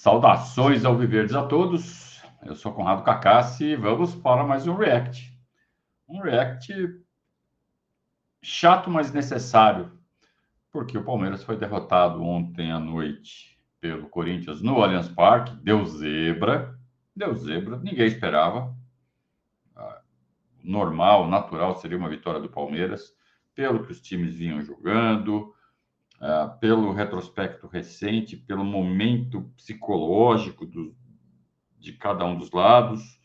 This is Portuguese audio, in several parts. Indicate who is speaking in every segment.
Speaker 1: Saudações alviverdes a todos. Eu sou Conrado Cacassi e vamos para mais um React. Um React chato, mas necessário, porque o Palmeiras foi derrotado ontem à noite pelo Corinthians no Allianz Parque. Deu zebra, ninguém esperava. Normal, natural seria uma vitória do Palmeiras, pelo que os times vinham jogando, pelo retrospecto recente, pelo momento psicológico de cada um dos lados.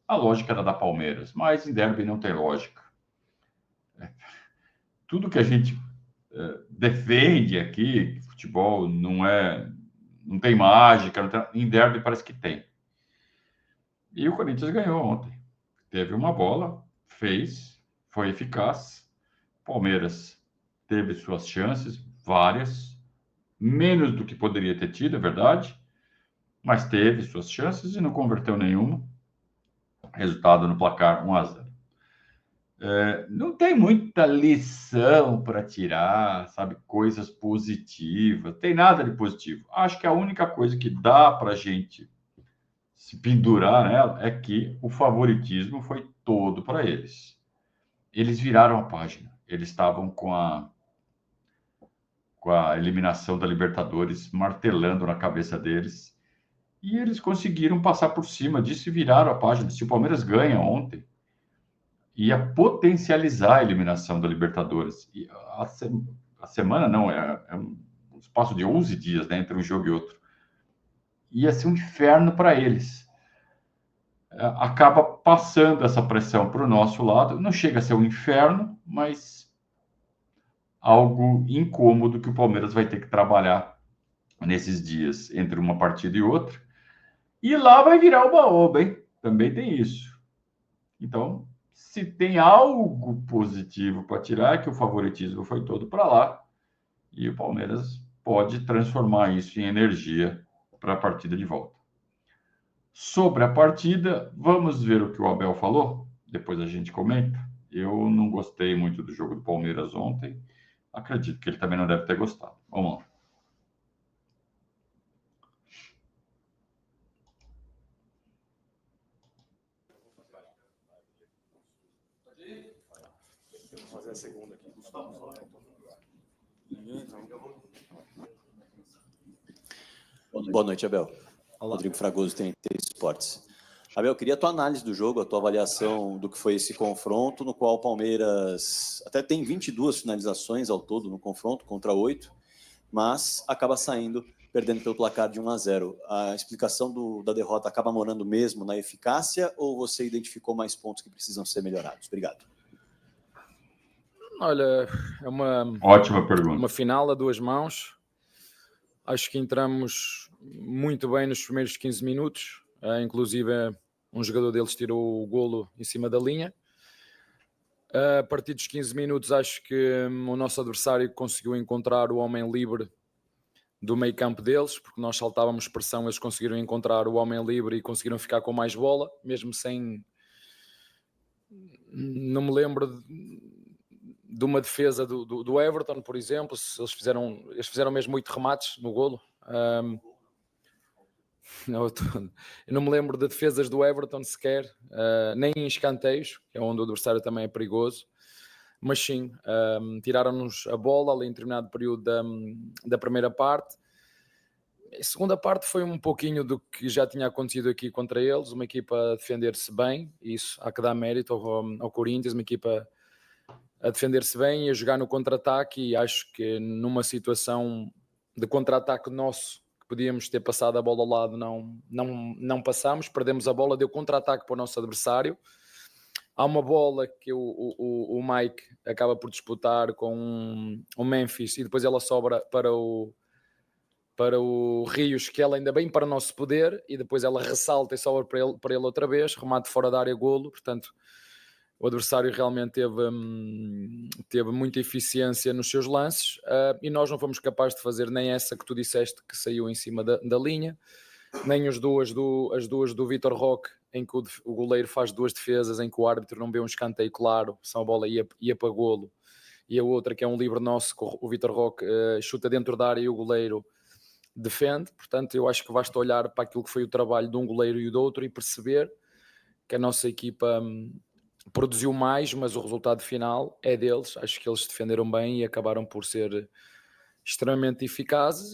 Speaker 1: A lógica era da Palmeiras, mas em derby não tem lógica. Tudo que a gente defende aqui, futebol não tem mágica, em derby parece que tem. E o Corinthians ganhou ontem. Teve uma bola, foi eficaz. Palmeiras teve suas chances, várias, menos do que poderia ter tido, é verdade, mas teve suas chances e não converteu nenhuma. Resultado no placar 1-0. Não tem muita lição para tirar, sabe? Coisas positivas. Tem nada de positivo. Acho que a única coisa que dá para a gente se pendurar nela é que o favoritismo foi todo para eles. Eles viraram a página. Eles estavam com a eliminação da Libertadores martelando na cabeça deles. E eles conseguiram passar por cima disso e viraram a página. Se o Palmeiras ganha ontem, ia potencializar a eliminação da Libertadores. E a semana não, é um espaço de 11 dias, né, entre um jogo e outro. Ia ser um inferno para eles. Acaba passando essa pressão para o nosso lado. Não chega a ser um inferno, mas algo incômodo que o Palmeiras vai ter que trabalhar nesses dias, entre uma partida e outra. E lá vai virar oba-oba, hein? Também tem isso. Então, se tem algo positivo para tirar, é que o favoritismo foi todo para lá. E o Palmeiras pode transformar isso em energia para a partida de volta. Sobre a partida, vamos ver o que o Abel falou? Depois a gente comenta. Eu não gostei muito do jogo do Palmeiras ontem. Acredito que ele também não deve ter gostado. Vamos lá.
Speaker 2: Vou fazer a segunda aqui. Boa noite, Abel. Olá. Rodrigo Fragoso, TNT Esportes. Abel, eu queria a tua análise do jogo, a tua avaliação do que foi esse confronto, no qual o Palmeiras até tem 22 finalizações ao todo no confronto, contra 8, mas acaba perdendo pelo placar de 1-0. A explicação da derrota acaba morando mesmo na eficácia ou você identificou mais pontos que precisam ser melhorados? Obrigado.
Speaker 3: Olha, é uma
Speaker 1: ótima pergunta.
Speaker 3: Uma final a duas mãos. Acho que entramos muito bem nos primeiros 15 minutos. Inclusive, um jogador deles tirou o golo em cima da linha. A partir dos 15 minutos, acho que o nosso adversário conseguiu encontrar o homem livre do meio campo deles, porque nós saltávamos pressão, eles conseguiram encontrar o homem livre e conseguiram ficar com mais bola, mesmo sem... Não me lembro de uma defesa do Everton, por exemplo. Eles fizeram mesmo 8 remates no golo. Eu não me lembro de defesas do Everton sequer, nem em escanteios, que é onde o adversário também é perigoso. Mas sim, tiraram-nos a bola ali em determinado período da primeira parte. A segunda parte foi um pouquinho do que já tinha acontecido aqui contra eles, uma equipa a defender-se bem, isso há que dar mérito ao Corinthians, uma equipa a defender-se bem e a jogar no contra-ataque, e acho que numa situação de contra-ataque nosso, que podíamos ter passado a bola ao lado, não passamos, perdemos a bola, deu contra-ataque para o nosso adversário. Há uma bola que o Mike acaba por disputar com o Memphis e depois ela sobra para o Rios, que ela ainda bem para o nosso poder, e depois ela ressalta e sobra para ele outra vez, remate fora da área, golo. Portanto, o adversário realmente teve muita eficiência nos seus lances, e nós não fomos capazes de fazer nem essa que tu disseste, que saiu em cima da linha, nem as duas do Vitor Roque, em que o goleiro faz 2 defesas, em que o árbitro não vê um escanteio claro, se a bola ia para golo, e a outra que é um livre nosso, que o Vitor Roque chuta dentro da área e o goleiro defende. Portanto, eu acho que basta olhar para aquilo que foi o trabalho de um goleiro e do outro e perceber que a nossa equipa produziu mais, mas o resultado final é deles. Acho que eles se defenderam bem e acabaram por ser extremamente eficazes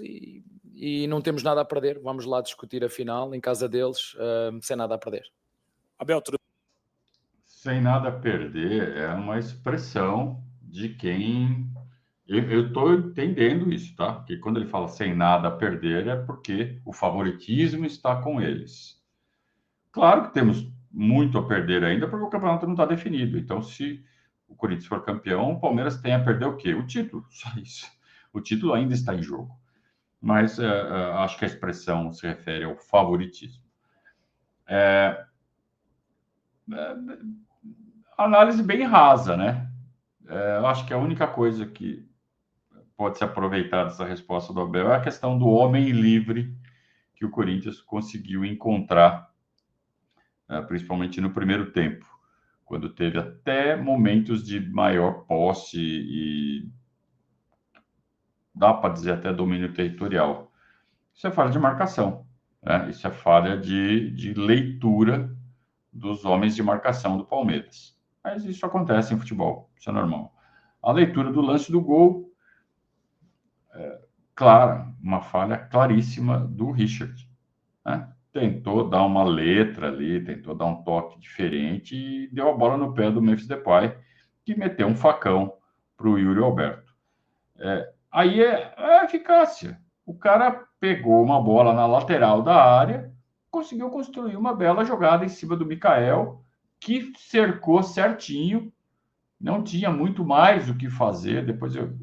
Speaker 3: e não temos nada a perder. Vamos lá discutir a final em casa deles, sem nada a perder.
Speaker 4: Abel, tudo
Speaker 1: Sem nada a perder é uma expressão de quem... Eu estou entendendo isso, tá? Porque quando ele fala sem nada a perder é porque o favoritismo está com eles. Claro que temos muito a perder ainda, porque o campeonato não está definido. Então, se o Corinthians for campeão, o Palmeiras tem a perder o quê? O título, só isso. O título ainda está em jogo. Mas acho que a expressão se refere ao favoritismo. Análise bem rasa, né? Eu acho que a única coisa que pode se aproveitar dessa resposta do Abel é a questão do homem livre que o Corinthians conseguiu encontrar, principalmente no primeiro tempo, quando teve até momentos de maior posse e dá para dizer até domínio territorial. Isso é falha de marcação, né? Isso é falha de leitura dos homens de marcação do Palmeiras. Mas isso acontece em futebol, isso é normal. A leitura do lance do gol, clara, uma falha claríssima do Richard, né? Tentou dar uma letra ali, tentou dar um toque diferente e deu a bola no pé do Memphis Depay, que meteu um facão para o Yuri Alberto. Aí é a eficácia. O cara pegou uma bola na lateral da área, conseguiu construir uma bela jogada em cima do Mikael, que cercou certinho, não tinha muito mais o que fazer. Depois eu,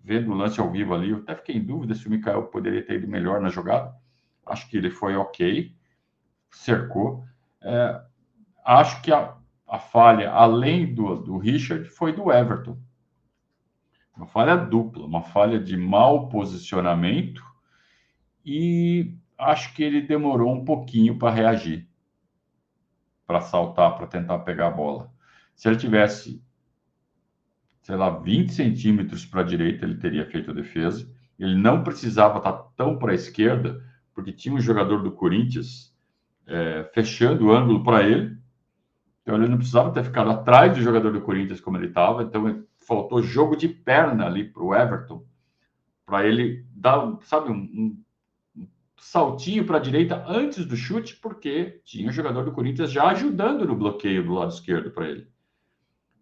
Speaker 1: vendo o lance ao vivo ali, eu até fiquei em dúvida se o Mikael poderia ter ido melhor na jogada. Acho que ele foi ok, cercou. Acho que a falha, além do Richard, foi do Everton. Uma falha dupla, uma falha de mau posicionamento e acho que ele demorou um pouquinho para reagir, para saltar, para tentar pegar a bola. Se ele tivesse, sei lá, 20 centímetros para a direita, ele teria feito a defesa. Ele não precisava estar tão para a esquerda, porque tinha um jogador do Corinthians fechando o ângulo para ele. Então ele não precisava ter ficado atrás do jogador do Corinthians como ele estava. Então faltou jogo de perna ali para o Everton, para ele dar, sabe, um saltinho para a direita antes do chute, porque tinha o jogador do Corinthians já ajudando no bloqueio do lado esquerdo para ele.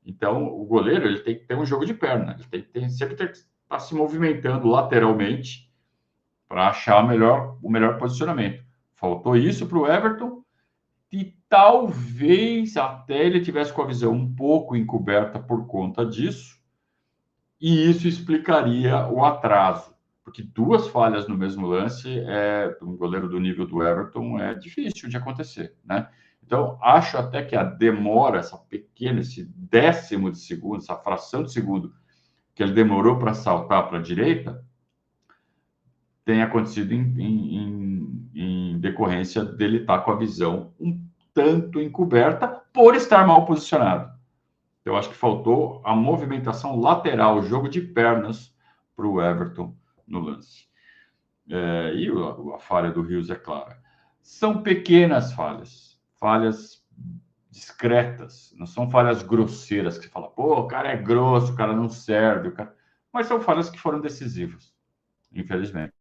Speaker 1: Então, o goleiro ele tem que ter um jogo de perna, ele sempre tem que estar se movimentando lateralmente para achar o melhor posicionamento. Faltou isso para o Everton e talvez até ele tivesse com a visão um pouco encoberta por conta disso, e isso explicaria o atraso. Porque duas falhas no mesmo lance, um goleiro do nível do Everton, é difícil de acontecer, né? Então, acho até que a demora, esse décimo de segundo, essa fração de segundo que ele demorou para saltar para a direita, tem acontecido em decorrência dele estar com a visão um tanto encoberta por estar mal posicionado. Eu acho que faltou a movimentação lateral, o jogo de pernas para o Everton no lance. E a falha do Rios é clara. São pequenas falhas discretas, não são falhas grosseiras que você fala, pô, o cara é grosso, o cara não serve, mas são falhas que foram decisivas, infelizmente.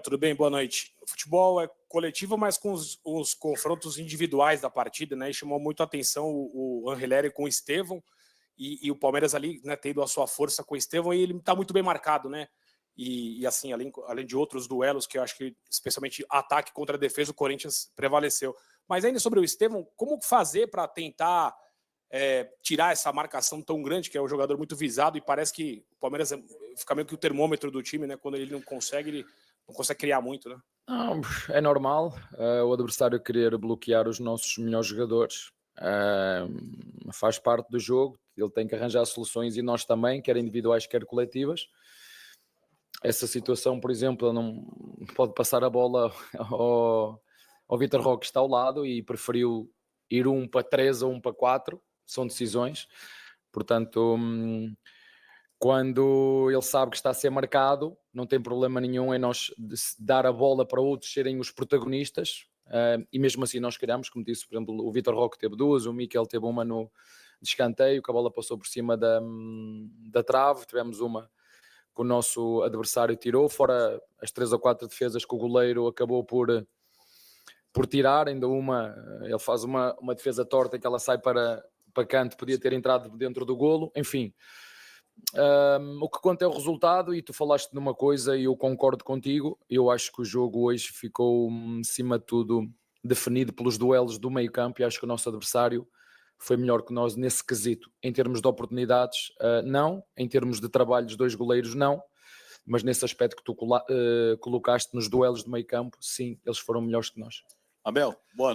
Speaker 4: Tudo bem? Boa noite. O futebol é coletivo, mas com os confrontos individuais da partida, né? E chamou muito a atenção o Angeleri com o Estevão e o Palmeiras ali, né, tendo a sua força com o Estevão, e ele está muito bem marcado, né? E assim, além de outros duelos que eu acho que, especialmente ataque contra a defesa, o Corinthians prevaleceu. Mas ainda sobre o Estevão, como fazer para tentar tirar essa marcação tão grande, que é um jogador muito visado, e parece que o Palmeiras fica meio que o termômetro do time, né? Quando ele não consegue criar muito, né?
Speaker 3: Não, é normal o adversário querer bloquear os nossos melhores jogadores. Faz parte do jogo, ele tem que arranjar soluções, e nós também, quer individuais, quer coletivas. Essa situação, por exemplo, não pode passar a bola ao Vitor Roque, que está ao lado, e preferiu ir 1 para 3 ou 1 para 4, são decisões. Portanto, quando ele sabe que está a ser marcado, não tem problema nenhum em nós dar a bola para outros serem os protagonistas, e mesmo assim nós criamos, como disse, por exemplo, o Vitor Roque teve 2, o Miquel teve uma no de escanteio, que a bola passou por cima da trave, tivemos uma que o nosso adversário tirou, fora as 3 ou 4 defesas que o goleiro acabou por tirar, ainda ele faz uma defesa torta, que ela sai para canto, podia ter entrado dentro do golo, enfim. O que conta é o resultado, e tu falaste numa coisa e eu concordo contigo. Eu acho que o jogo hoje ficou, acima de tudo, definido pelos duelos do meio campo, e acho que o nosso adversário foi melhor que nós nesse quesito. Em termos de oportunidades, não. Em termos de trabalho dos 2 goleiros, não. Mas nesse aspecto que tu colocaste nos duelos do meio campo, sim, eles foram melhores que nós.
Speaker 2: Abel, boa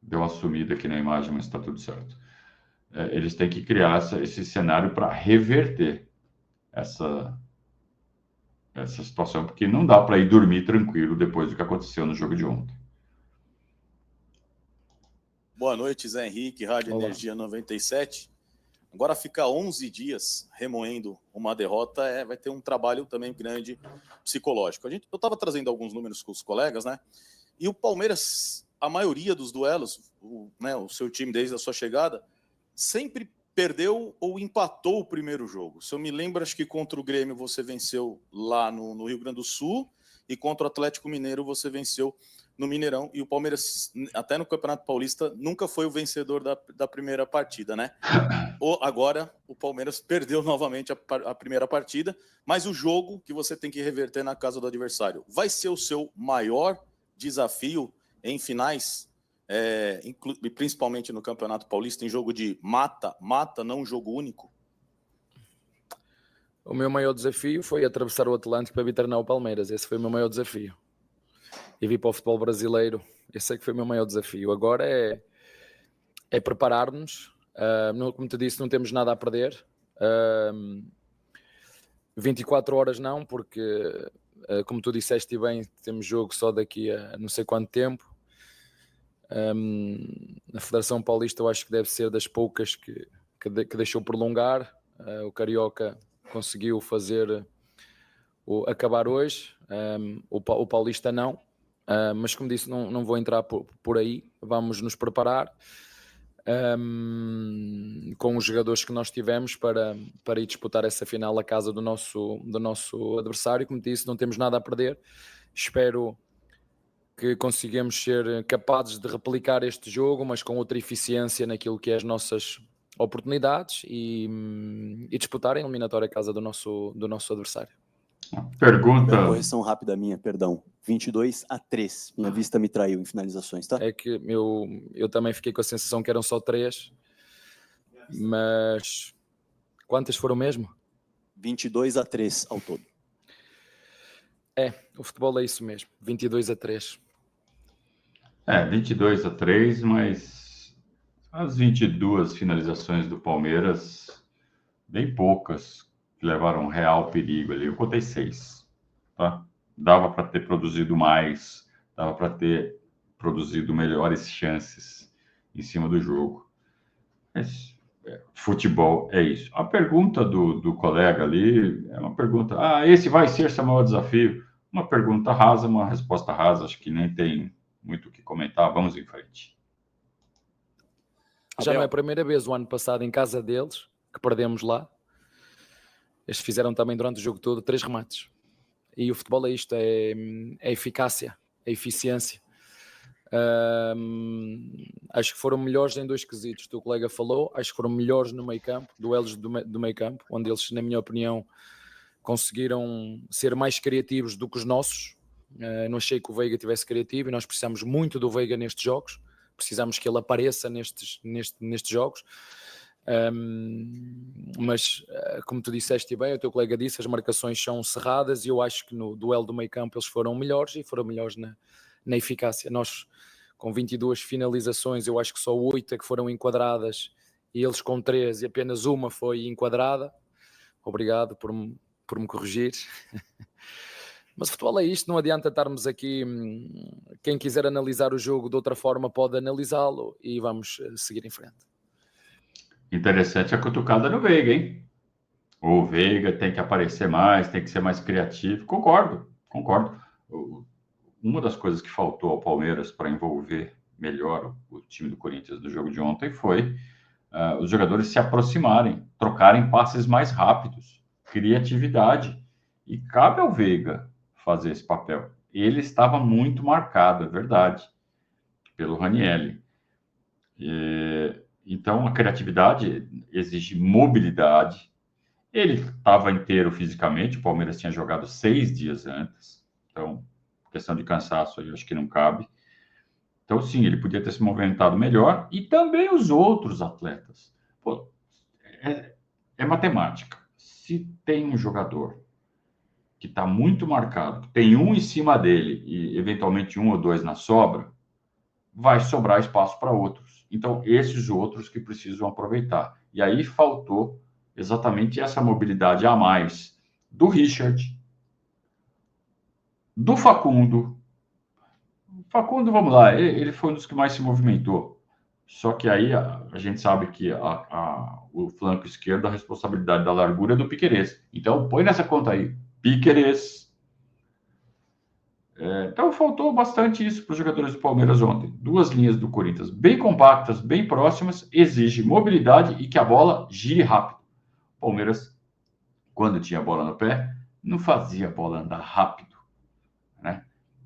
Speaker 1: Deu uma sumida aqui na imagem, mas está tudo certo. Eles têm que criar esse cenário para reverter essa situação, porque não dá para ir dormir tranquilo depois do que aconteceu no jogo de ontem.
Speaker 2: Boa noite, Zé Henrique, Rádio
Speaker 3: Olá.
Speaker 2: Energia 97. Agora ficar 11 dias remoendo uma derrota, vai ter um trabalho também grande psicológico. Eu estava trazendo alguns números com os colegas, né? E o Palmeiras, a maioria dos duelos, o seu time desde a sua chegada, sempre perdeu ou empatou o primeiro jogo. Se eu me lembro, acho que contra o Grêmio você venceu lá no Rio Grande do Sul,
Speaker 5: e contra o Atlético Mineiro você venceu no Mineirão, e o Palmeiras, até no Campeonato Paulista, nunca foi o vencedor da primeira partida, né? Agora o Palmeiras perdeu novamente a primeira partida, mas o jogo que você tem que reverter na casa do adversário vai ser o seu maior desafio em finais, principalmente no Campeonato Paulista, em jogo de mata-mata, não um jogo único?
Speaker 3: O meu maior desafio foi atravessar o Atlântico para vir treinar o Palmeiras. Esse foi o meu maior desafio. E vir para o futebol brasileiro. Esse é que foi o meu maior desafio. Agora é preparar-nos. Como te disse, não temos nada a perder. 24 horas não, porque, como tu disseste bem, temos jogo só daqui a não sei quanto tempo. A Federação Paulista eu acho que deve ser das poucas que deixou prolongar. O Carioca conseguiu fazer acabar hoje, o Paulista não, mas como disse, não vou entrar por aí. Vamos nos preparar com os jogadores que nós tivemos para ir disputar essa final à casa do nosso adversário. Como disse, não temos nada a perder. Espero que consigamos ser capazes de replicar este jogo, mas com outra eficiência naquilo que é as nossas oportunidades e disputar a eliminatória à casa do nosso adversário.
Speaker 1: Pergunta.
Speaker 2: Uma correção rápida minha, perdão. 22-3. Minha vista me traiu em finalizações, tá?
Speaker 3: É que eu também fiquei com a sensação que eram só 3, mas quantas foram mesmo?
Speaker 2: 22-3 ao todo.
Speaker 3: O futebol é isso mesmo, 22-3.
Speaker 1: 22-3, mas as 22 finalizações do Palmeiras, bem poucas que levaram real perigo ali. Eu contei 6, tá? Dava para ter produzido mais, dava para ter produzido melhores chances em cima do jogo. Mas, futebol é isso. A pergunta do colega ali é uma pergunta: esse vai ser seu maior desafio? Uma pergunta rasa, uma resposta rasa, acho que nem tem muito o que comentar. Vamos em frente.
Speaker 3: Já não é a primeira vez, o ano passado em casa deles, que perdemos lá. Eles fizeram também durante o jogo todo 3 remates. E o futebol é isto, é eficácia, é eficiência. Acho que foram melhores em 2 quesitos. O teu colega falou, acho que foram melhores no meio campo, duelos do meio campo, onde eles, na minha opinião, conseguiram ser mais criativos do que os nossos. Não achei que o Veiga tivesse criativo e nós precisamos muito do Veiga nestes jogos. Precisamos que ele apareça nestes jogos. Mas como tu disseste bem, o teu colega disse, as marcações são cerradas e eu acho que no duelo do meio campo eles foram melhores e foram melhores na eficácia. Nós com 22 finalizações, eu acho que só 8 é que foram enquadradas e eles com 3 e apenas uma foi enquadrada. Obrigado por me corrigir. Mas o futebol é isto, não adianta estarmos aqui. Quem quiser analisar o jogo de outra forma pode analisá-lo e vamos seguir em frente.
Speaker 1: Interessante a cutucada no Veiga, hein? O Veiga tem que aparecer mais, tem que ser mais criativo. Concordo. Uma das coisas que faltou ao Palmeiras para envolver melhor o time do Corinthians no jogo de ontem foi os jogadores se aproximarem, trocarem passes mais rápidos, criatividade. E cabe ao Veiga fazer esse papel. Ele estava muito marcado, é verdade, pelo Ranieri. Então, a criatividade exige mobilidade. Ele estava inteiro fisicamente, o Palmeiras tinha jogado 6 dias antes. Então, questão de cansaço aí, acho que não cabe. Então, sim, ele podia ter se movimentado melhor. E também os outros atletas. Pô, é matemática. Se tem um jogador que está muito marcado, tem um em cima dele e, eventualmente, 1 ou 2 na sobra, vai sobrar espaço para outros. Então, esses outros que precisam aproveitar. E aí faltou exatamente essa mobilidade a mais do Richard, do Facundo. Facundo, vamos lá, ele foi um dos que mais se movimentou. Só que aí a gente sabe que o flanco esquerdo, a responsabilidade da largura é do Piquerez. Então, põe nessa conta aí. Piquerez. Então, faltou bastante isso para os jogadores do Palmeiras ontem. 2 linhas do Corinthians bem compactas, bem próximas, exige mobilidade e que a bola gire rápido. O Palmeiras, quando tinha a bola no pé, não fazia a bola andar rápido.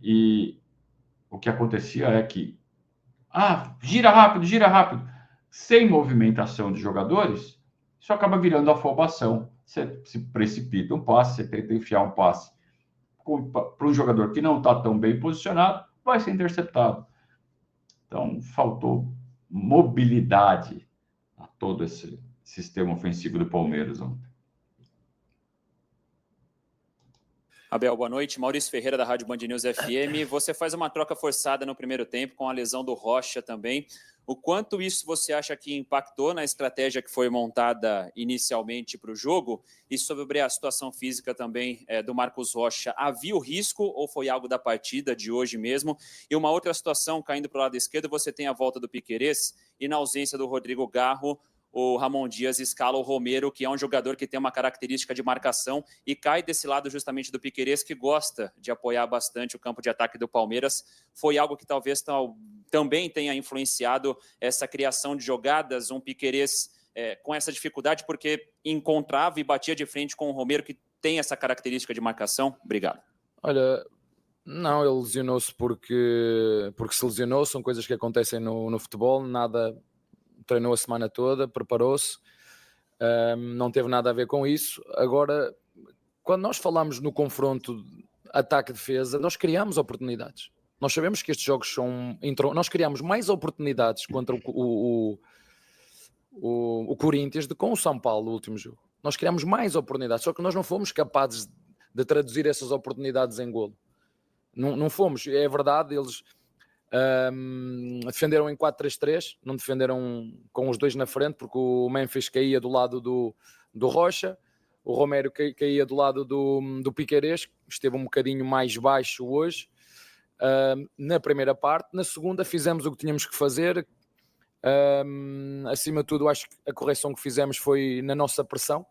Speaker 1: E o que acontecia é que, gira rápido, sem movimentação de jogadores, isso acaba virando afobação. Você se precipita um passe, você tenta enfiar um passe para um jogador que não está tão bem posicionado, vai ser interceptado. Então, faltou mobilidade a todo esse sistema ofensivo do Palmeiras ontem.
Speaker 6: Abel, boa noite. Maurício Ferreira, da Rádio Band News FM. Você faz uma troca forçada no primeiro tempo, com a lesão do Rocha também. O quanto isso você acha que impactou na estratégia que foi montada inicialmente para o jogo? E sobre a situação física também do Marcos Rocha, havia o risco ou foi algo da partida de hoje mesmo? E uma outra situação, caindo para o lado esquerdo, você tem a volta do Piquerez e na ausência do Rodrigo Garro, o Ramon Dias escala o Romero, que é um jogador que tem uma característica de marcação e cai desse lado justamente do Piquerez, que gosta de apoiar bastante o campo de ataque do Palmeiras. Foi algo que talvez também tenha influenciado essa criação de jogadas, um Piquerez com essa dificuldade, porque encontrava e batia de frente com o Romero, que tem essa característica de marcação. Obrigado.
Speaker 3: Olha, não, ele lesionou-se porque se lesionou, são coisas que acontecem no futebol, nada... Treinou a semana toda, preparou-se, não teve nada a ver com isso. Agora, quando nós falamos no confronto ataque-defesa, nós criamos oportunidades. Nós sabemos que estes jogos são... Nós criamos mais oportunidades contra o Corinthians do que com o São Paulo, no último jogo. Nós criamos mais oportunidades, só que nós não fomos capazes de traduzir essas oportunidades em golo. Não fomos, é verdade, eles... defenderam em 4-3-3, não defenderam com os dois na frente, porque o Memphis caía do lado do Rocha, o Romero caía do lado do Piquerez, esteve um bocadinho mais baixo hoje na primeira parte. Na segunda fizemos o que tínhamos que fazer, acima de tudo acho que a correção que fizemos foi na nossa pressão,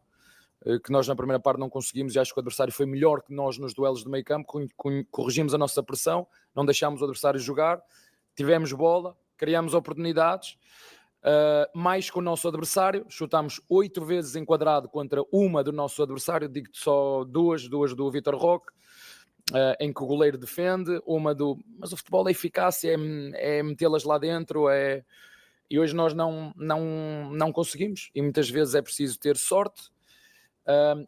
Speaker 3: que nós na primeira parte não conseguimos, e acho que o adversário foi melhor que nós nos duelos de meio campo. Corrigimos a nossa pressão, não deixámos o adversário jogar, tivemos bola, criámos oportunidades, mais que o nosso adversário, chutámos 8 vezes enquadrado contra uma do nosso adversário, digo-te só duas do Vitor Roque, em que o goleiro defende, mas o futebol é eficácia, é metê-las lá dentro, e hoje nós não conseguimos, e muitas vezes é preciso ter sorte.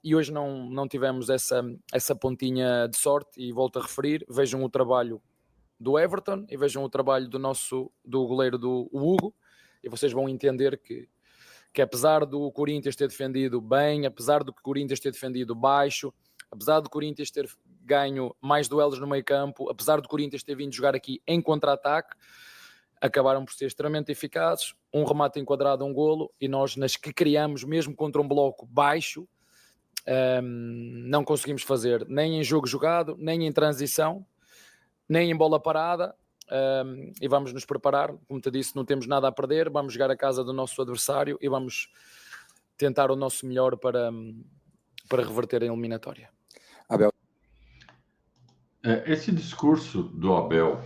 Speaker 3: E hoje não tivemos essa pontinha de sorte, e volto a referir, vejam o trabalho do Everton e vejam o trabalho do goleiro do Hugo, e vocês vão entender que apesar do Corinthians ter defendido bem, apesar do Corinthians ter defendido baixo, apesar do Corinthians ter ganho mais duelos no meio campo, apesar do Corinthians ter vindo jogar aqui em contra-ataque, acabaram por ser extremamente eficazes, um remate enquadrado, um golo, e nós nas que criamos, mesmo contra um bloco baixo, não conseguimos fazer nem em jogo jogado, nem em transição, nem em bola parada, e vamos nos preparar, como te disse, não temos nada a perder, vamos jogar a casa do nosso adversário e vamos tentar o nosso melhor para reverter a eliminatória.
Speaker 6: Abel.
Speaker 1: Esse discurso do Abel,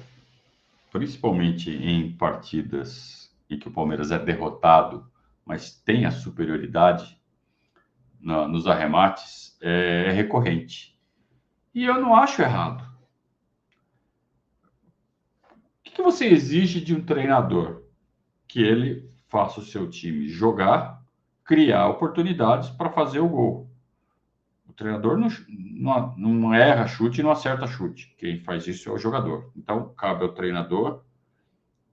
Speaker 1: principalmente em partidas em que o Palmeiras é derrotado, mas tem a superioridade nos arremates, é recorrente. E eu não acho errado. O que você exige de um treinador? Que ele faça o seu time jogar, criar oportunidades para fazer o gol. O treinador não erra chute e não acerta chute. Quem faz isso é o jogador. Então, cabe ao treinador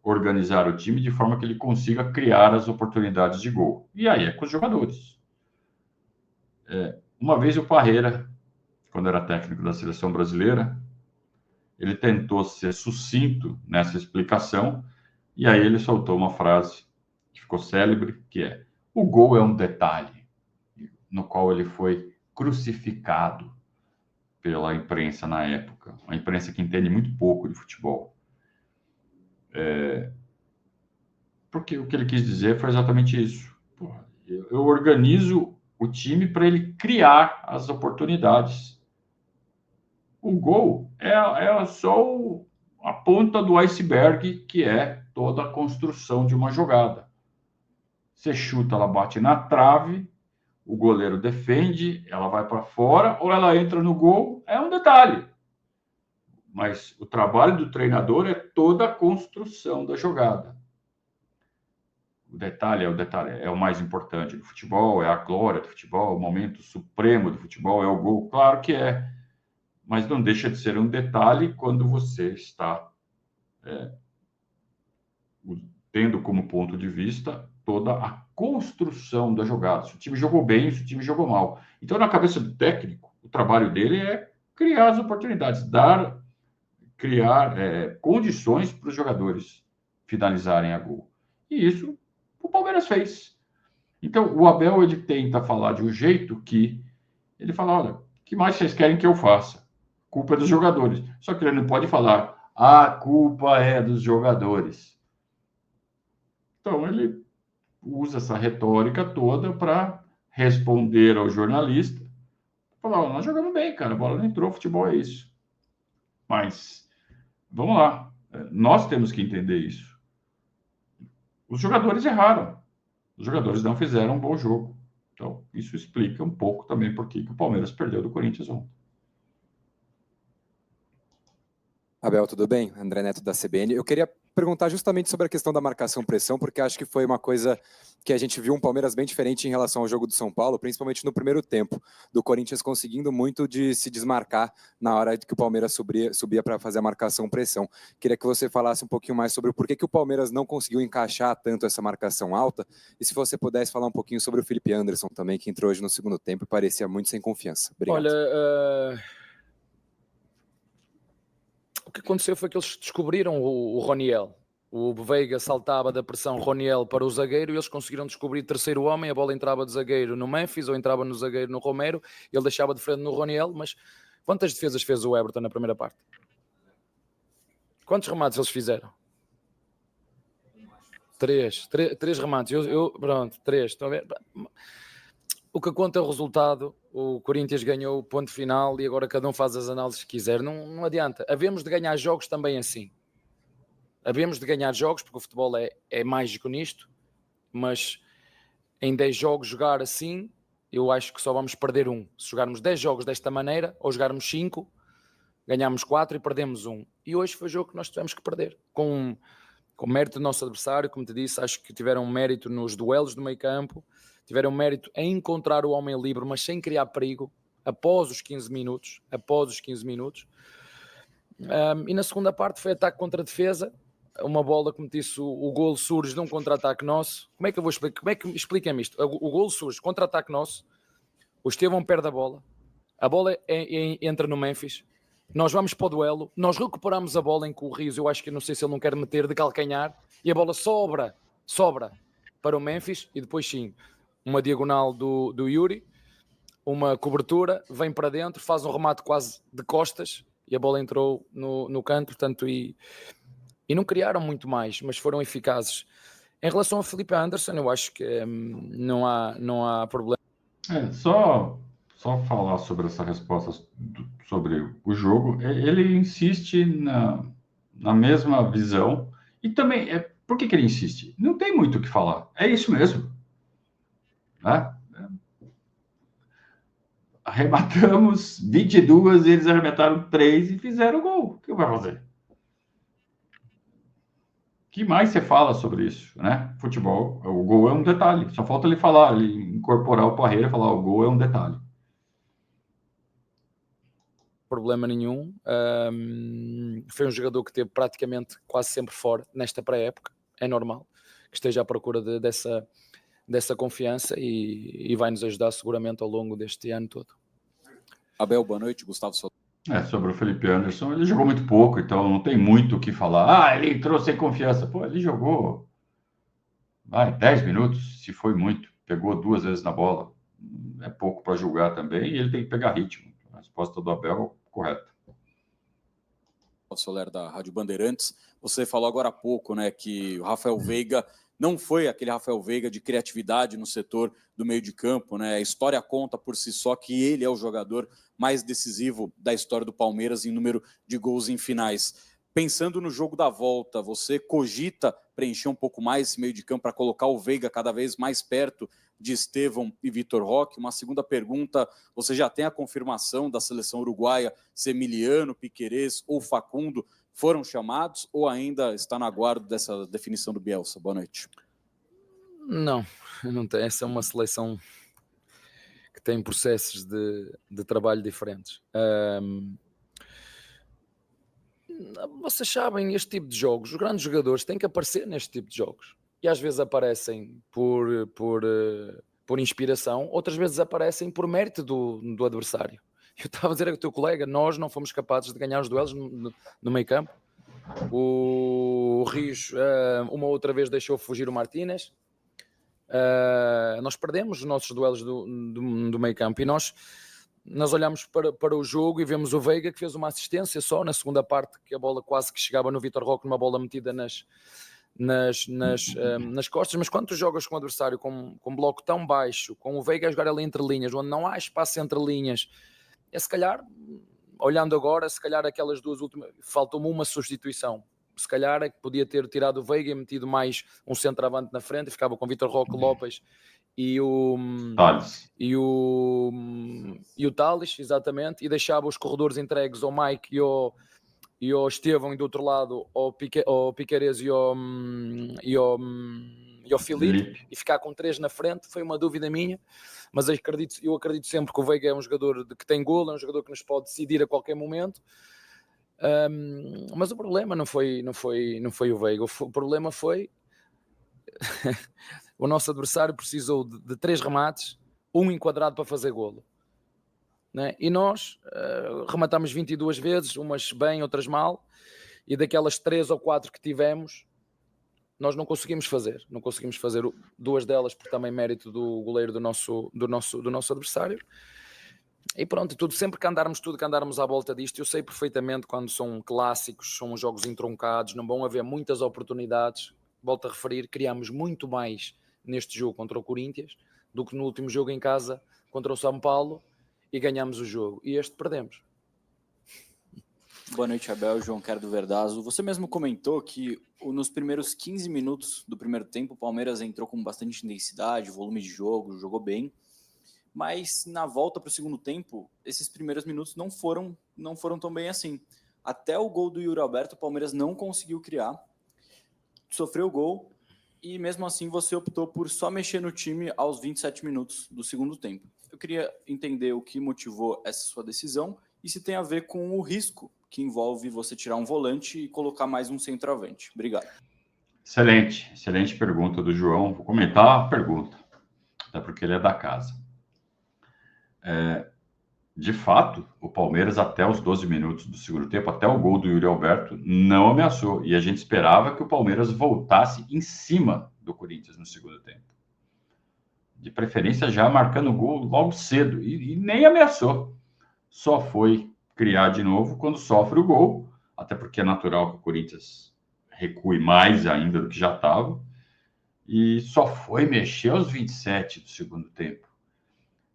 Speaker 1: organizar o time de forma que ele consiga criar as oportunidades de gol. E aí é com os jogadores. Uma vez o Parreira, quando era técnico da seleção brasileira, ele tentou ser sucinto nessa explicação, e aí ele soltou uma frase que ficou célebre, que é: o gol é um detalhe, no qual ele foi crucificado pela imprensa na época, uma imprensa que entende muito pouco de futebol. Porque o que ele quis dizer foi exatamente isso. Eu organizo o time para ele criar as oportunidades. O gol é só a ponta do iceberg, que é toda a construção de uma jogada. Você chuta, ela bate na trave, o goleiro defende, ela vai para fora, ou ela entra no gol, é um detalhe. Mas o trabalho do treinador é toda a construção da jogada. O detalhe, é o mais importante do futebol, é a glória do futebol, o momento supremo do futebol, é o gol. Claro que é, mas não deixa de ser um detalhe quando você está tendo como ponto de vista toda a construção da jogada. Se o time jogou bem, se o time jogou mal. Então, na cabeça do técnico, o trabalho dele é criar as oportunidades, criar condições para os jogadores finalizarem a gol. E isso o Palmeiras fez. Então, o Abel, ele tenta falar de um jeito que ele fala, olha, o que mais vocês querem que eu faça? A culpa é dos jogadores. Só que ele não pode falar, a culpa é dos jogadores. Então, ele usa essa retórica toda para responder ao jornalista. Falar, nós jogamos bem, cara, a bola não entrou, futebol é isso. Mas, vamos lá, nós temos que entender isso. Os jogadores erraram. Os jogadores não fizeram um bom jogo. Então, isso explica um pouco também por que o Palmeiras perdeu do Corinthians ontem.
Speaker 7: Abel, tudo bem? André Neto da CBN. Eu queria perguntar justamente sobre a questão da marcação-pressão, porque acho que foi uma coisa que a gente viu um Palmeiras bem diferente em relação ao jogo do São Paulo, principalmente no primeiro tempo, do Corinthians conseguindo muito de se desmarcar na hora que o Palmeiras subia para fazer a marcação-pressão. Queria que você falasse um pouquinho mais sobre o porquê que o Palmeiras não conseguiu encaixar tanto essa marcação alta, e se você pudesse falar um pouquinho sobre o Felipe Anderson também, que entrou hoje no segundo tempo e parecia muito sem confiança. Obrigado.
Speaker 3: Olha, o que aconteceu foi que eles descobriram o Roniel. O Veiga saltava da pressão Roniel para o zagueiro e eles conseguiram descobrir terceiro homem. A bola entrava de zagueiro no Memphis ou entrava no zagueiro no Romero. Ele deixava de frente no Roniel. Mas quantas defesas fez o Everton na primeira parte? Quantos remates eles fizeram? Três remates. Pronto, 3. Estão a ver? O que conta é o resultado. O Corinthians ganhou o ponto final e agora cada um faz as análises que quiser. Não adianta. Havemos de ganhar jogos também assim. Havemos de ganhar jogos, porque o futebol é mágico nisto, mas em 10 jogos jogar assim, eu acho que só vamos perder um. Se jogarmos 10 jogos desta maneira, ou jogarmos 5, ganhamos 4 e perdemos 1. E hoje foi o jogo que nós tivemos que perder. Com mérito do nosso adversário, como te disse, acho que tiveram mérito nos duelos do meio campo, tiveram mérito em encontrar o homem livre, mas sem criar perigo, após os 15 minutos. E na segunda parte foi ataque contra defesa, uma bola, como disse, o golo surge de um contra-ataque nosso. Como é que eu vou explicar? Como é que expliquem-me isto? O golo surge, contra-ataque nosso, o Estevão perde a bola entra no Memphis, nós vamos para o duelo, nós recuperamos a bola em que o Rios, eu acho que não sei se ele não quer meter de calcanhar, e a bola sobra para o Memphis, e depois sim, uma diagonal do Yuri, uma cobertura, vem para dentro, faz um remate quase de costas, e a bola entrou no canto, portanto, e não criaram muito mais, mas foram eficazes. Em relação ao Felipe Anderson, eu acho que não há problema.
Speaker 1: Só falar sobre essa resposta sobre o jogo. Ele insiste na mesma visão e também, por que ele insiste? Não tem muito o que falar, é isso mesmo. Né? Arrematamos 22 e eles arremataram 3 e fizeram o gol. O que vai fazer? O que mais você fala sobre isso, né? Futebol, o gol é um detalhe. Só falta ele falar, ele incorporar o Parreira e falar, o gol é um detalhe.
Speaker 3: Problema nenhum. Foi um jogador que esteve praticamente quase sempre fora nesta pré-época. É normal que esteja à procura dessa confiança e vai nos ajudar seguramente ao longo deste ano todo.
Speaker 2: Abel, boa noite. Gustavo Soldado.
Speaker 1: Sobre o Felipe Anderson, ele jogou muito pouco, então não tem muito o que falar. Ele entrou sem confiança. Pô, ele jogou 10 minutos, se foi muito. Pegou 2 vezes na bola. É pouco para julgar também, e ele tem que pegar ritmo. A resposta do Abel, correta.
Speaker 2: Soler da Rádio Bandeirantes. Você falou agora há pouco, né, que o Rafael Veiga não foi aquele Rafael Veiga de criatividade no setor do meio de campo, né? A história conta por si só que ele é o jogador mais decisivo da história do Palmeiras em número de gols em finais. Pensando no jogo da volta, você cogita preencher um pouco mais esse meio de campo para colocar o Veiga cada vez mais perto
Speaker 8: de Estevão e Vitor Roque? Uma segunda pergunta, você já tem a confirmação da seleção uruguaia se Emiliano, Piquerez ou Facundo foram chamados ou ainda está no aguardo dessa definição do Bielsa? Boa noite.
Speaker 3: Não tem. Essa é uma seleção que tem processos de trabalho diferentes. Vocês sabem, este tipo de jogos, os grandes jogadores têm que aparecer neste tipo de jogos. E às vezes aparecem por inspiração, outras vezes aparecem por mérito do adversário. Eu estava a dizer ao teu colega, nós não fomos capazes de ganhar os duelos no meio campo. O Rios uma outra vez deixou fugir o Martínez. Nós perdemos os nossos duelos do meio campo e nós olhamos para o jogo e vemos o Veiga que fez uma assistência só na segunda parte, que a bola quase que chegava no Vitor Roque, numa bola metida nas costas. Mas quando tu jogas com um adversário com um bloco tão baixo, com o Veiga a jogar ali entre linhas, onde não há espaço entre linhas, se calhar, olhando agora, se calhar aquelas duas últimas, faltou-me uma substituição. Se calhar é que podia ter tirado o Veiga e metido mais um centroavante na frente e ficava com Vitor Roque, Lopes e o Tales, exatamente, e deixava os corredores entregues ao Mike e ao Estevão, e do outro lado ao Piquerez e ao Filipe, e ficar com 3 na frente. Foi uma dúvida minha, mas eu acredito sempre que o Veiga é um jogador que tem golo, é um jogador que nos pode decidir a qualquer momento. Mas o problema não foi o Veiga, o problema foi o nosso adversário precisou de 3 remates, um enquadrado para fazer golo, né? E nós rematámos 22 vezes, umas bem, outras mal, e daquelas 3 ou 4 que tivemos, nós não conseguimos fazer 2 delas por também mérito do goleiro do nosso adversário. E pronto, sempre que andarmos à volta disto, eu sei perfeitamente quando são clássicos, são jogos entroncados, não vão haver muitas oportunidades. Volto a referir, criámos muito mais neste jogo contra o Corinthians do que no último jogo em casa contra o São Paulo, e ganhamos o jogo. E este perdemos.
Speaker 8: Boa noite, Abel. João Quero do Verdazo. Você mesmo comentou que nos primeiros 15 minutos do primeiro tempo, o Palmeiras entrou com bastante intensidade, volume de jogo, jogou bem. Mas na volta para o segundo tempo, esses primeiros minutos não foram tão bem assim. Até o gol do Yuri Alberto, o Palmeiras não conseguiu criar, sofreu o gol, e mesmo assim você optou por só mexer no time aos 27 minutos do segundo tempo. Eu queria entender o que motivou essa sua decisão e se tem a ver com o risco que envolve você tirar um volante e colocar mais um centroavante. Obrigado.
Speaker 1: Excelente pergunta do João. Vou comentar a pergunta, até porque ele é da casa. De fato, o Palmeiras, até os 12 minutos do segundo tempo, até o gol do Yuri Alberto, não ameaçou. E a gente esperava que o Palmeiras voltasse em cima do Corinthians no segundo tempo. De preferência, já marcando o gol logo cedo. E nem ameaçou. Só foi criar de novo quando sofre o gol. Até porque é natural que o Corinthians recue mais ainda do que já estava. E só foi mexer aos 27 do segundo tempo.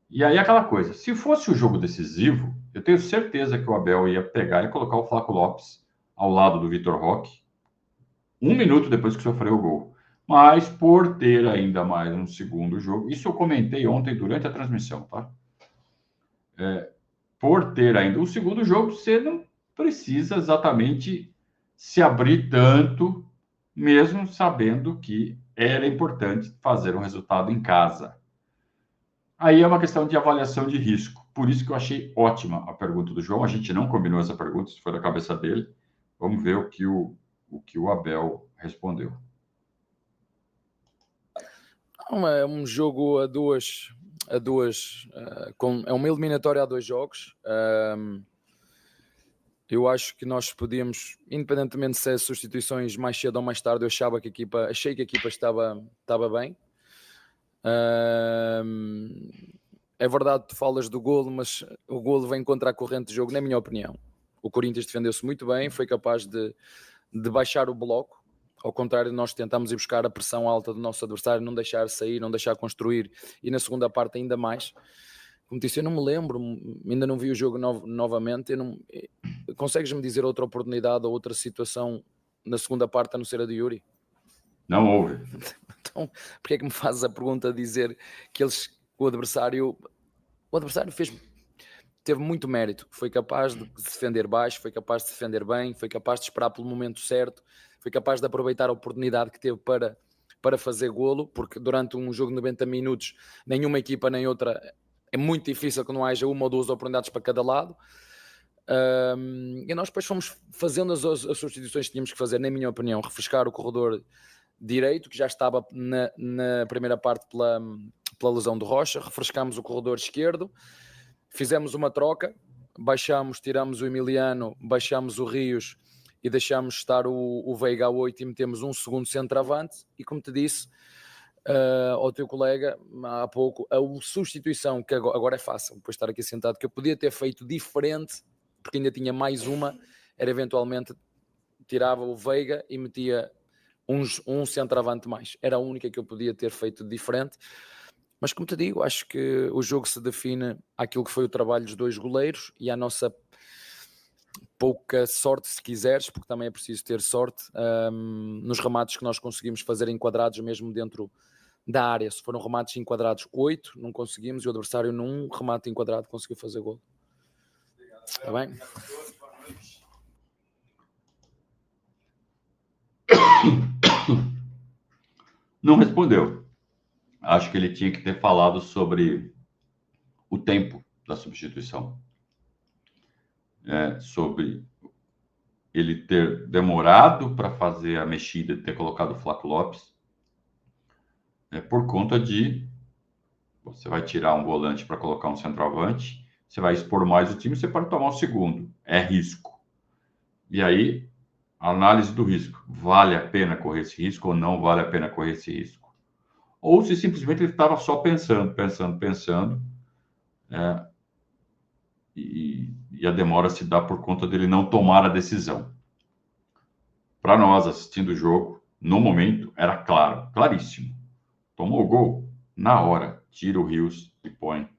Speaker 1: E aí aquela coisa, se fosse o jogo decisivo, eu tenho certeza que o Abel ia pegar e colocar o Flaco Lopes ao lado do Vitor Roque, 1 minuto depois que sofreu o gol. Mas por ter ainda mais um segundo jogo, isso eu comentei ontem durante a transmissão, tá? Por ter ainda um segundo jogo, você não precisa exatamente se abrir tanto, mesmo sabendo que era importante fazer um resultado em casa. Aí é uma questão de avaliação de risco. Por isso que eu achei ótima a pergunta do João. A gente não combinou essa pergunta, isso foi da cabeça dele. Vamos ver o que o Abel respondeu.
Speaker 3: É um jogo a duas é uma eliminatória a 2 jogos. Eu acho que nós podíamos, independentemente de ser substituições mais cedo ou mais tarde, achei que a equipa estava bem. É verdade, tu falas do golo, mas o golo vem contra a corrente de jogo, na minha opinião. O Corinthians defendeu-se muito bem, foi capaz de baixar o bloco. Ao contrário, nós tentamos ir buscar a pressão alta do nosso adversário, não deixar sair, não deixar construir, e na segunda parte ainda mais. Como disse, eu não me lembro, ainda não vi o jogo novamente. Consegues-me dizer outra oportunidade ou outra situação na segunda parte, a não ser a de Yuri?
Speaker 1: Não houve.
Speaker 3: Então, porque é que me fazes a pergunta de dizer que o adversário teve muito mérito, foi capaz de se defender baixo, foi capaz de se defender bem, foi capaz de esperar pelo momento certo, foi capaz de aproveitar a oportunidade que teve para fazer golo, porque durante um jogo de 90 minutos nenhuma equipa nem outra, é muito difícil que não haja uma ou duas oportunidades para cada lado. E nós depois fomos fazendo as substituições que tínhamos que fazer, na minha opinião, refrescar o corredor direito, que já estava na primeira parte pela lesão do Rocha, refrescámos o corredor esquerdo, fizemos uma troca, tiramos o Emiliano, baixámos o Rios e deixámos estar o Veiga a 8 e metemos um segundo centroavante. E como te disse ao teu colega há pouco, a substituição que agora é fácil, depois de estar aqui sentado, que eu podia ter feito diferente, porque ainda tinha mais uma, era eventualmente tirava o Veiga e metia um centroavante mais. Era a única que eu podia ter feito diferente. Mas como te digo, acho que o jogo se define àquilo que foi o trabalho dos dois goleiros e à nossa pouca sorte, se quiseres, porque também é preciso ter sorte, nos remates que nós conseguimos fazer enquadrados mesmo dentro da área. Se foram remates enquadrados 8, não conseguimos, e o adversário num remate enquadrado conseguiu fazer gol. Está bem?
Speaker 1: Não respondeu. Acho que ele tinha que ter falado sobre o tempo da substituição. Sobre ele ter demorado para fazer a mexida, ter colocado o Flaco Lopes, por conta de você vai tirar um volante para colocar um centroavante, você vai expor mais o time, você pode tomar um segundo. É risco. E aí, a análise do risco. Vale a pena correr esse risco ou não vale a pena correr esse risco? Ou se simplesmente ele estava só pensando, e a demora se dá por conta dele não tomar a decisão. Para nós, assistindo o jogo, no momento, era claro, claríssimo. Tomou o gol, na hora, tira o Rios e põe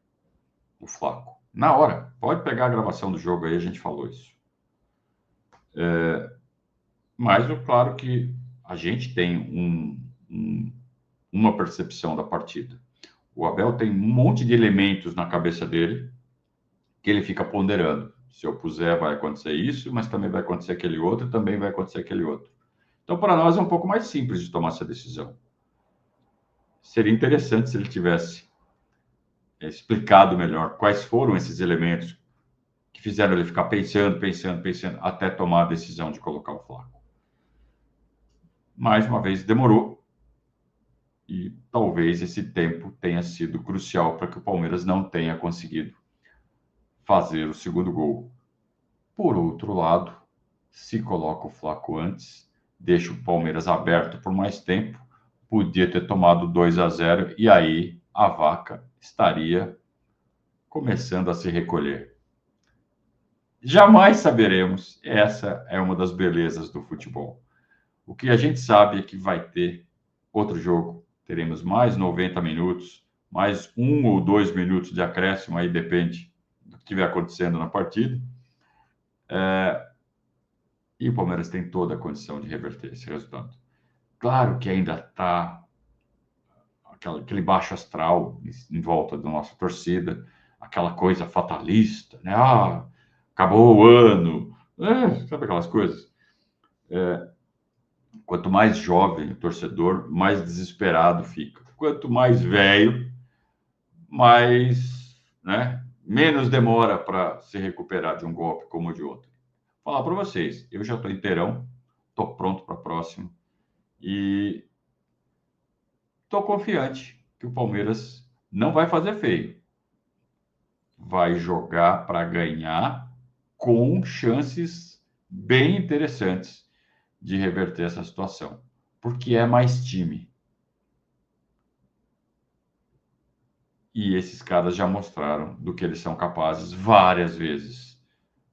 Speaker 1: o Flaco. Na hora. Pode pegar a gravação do jogo aí, a gente falou isso. Mas, claro que a gente tem uma percepção da partida. O Abel tem um monte de elementos na cabeça dele que ele fica ponderando. Se eu puser, vai acontecer isso, mas também vai acontecer aquele outro, também vai acontecer aquele outro. Então, para nós, é um pouco mais simples de tomar essa decisão. Seria interessante se ele tivesse explicado melhor quais foram esses elementos que fizeram ele ficar pensando, até tomar a decisão de colocar o Flaco. Mais uma vez, demorou. E talvez esse tempo tenha sido crucial para que o Palmeiras não tenha conseguido fazer o segundo gol. Por outro lado, se coloca o Flaco antes, deixa o Palmeiras aberto por mais tempo, podia ter tomado 2-0 e aí a vaca estaria começando a se recolher. Jamais saberemos. Essa é uma das belezas do futebol. O que a gente sabe é que vai ter outro jogo. Teremos mais 90 minutos, mais 1 ou 2 minutos de acréscimo, aí depende do que estiver acontecendo na partida. E o Palmeiras tem toda a condição de reverter esse resultado. Claro que ainda está aquele baixo astral em volta da nossa torcida, aquela coisa fatalista, né? Acabou o ano, sabe aquelas coisas? Quanto mais jovem o torcedor, mais desesperado fica. Quanto mais velho, mais, menos demora para se recuperar de um golpe como o de outro. Vou falar para vocês, eu já estou inteirão, estou pronto para a próxima e estou confiante que o Palmeiras não vai fazer feio. Vai jogar para ganhar com chances bem interessantes de reverter essa situação, porque é mais time. E esses caras já mostraram do que eles são capazes várias vezes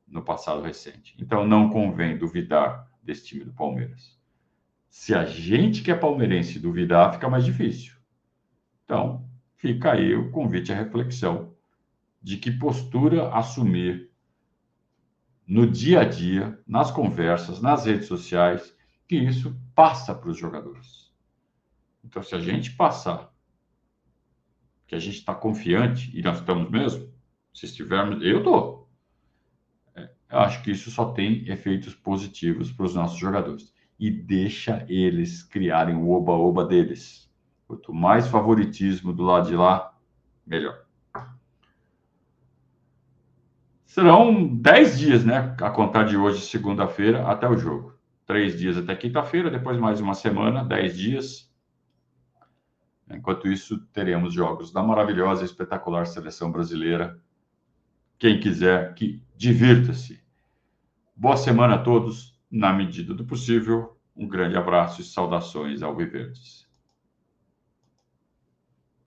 Speaker 1: no passado recente. Então não convém duvidar desse time do Palmeiras. Se a gente que é palmeirense duvidar, fica mais difícil. Então, fica aí o convite à reflexão de que postura assumir no dia a dia, nas conversas, nas redes sociais, que isso passa para os jogadores. Então, se a gente passar, que a gente está confiante, e nós estamos mesmo, se estivermos, eu estou. Eu acho que isso só tem efeitos positivos para os nossos jogadores. E deixa eles criarem o oba-oba deles. Quanto mais favoritismo do lado de lá, melhor. Serão 10 dias, né? A contar de hoje, segunda-feira, até o jogo. 3 dias até quinta-feira, depois mais uma semana, 10 dias. Enquanto isso, teremos jogos da maravilhosa e espetacular seleção brasileira. Quem quiser, que divirta-se. Boa semana a todos, na medida do possível. Um grande abraço e saudações alviverdes.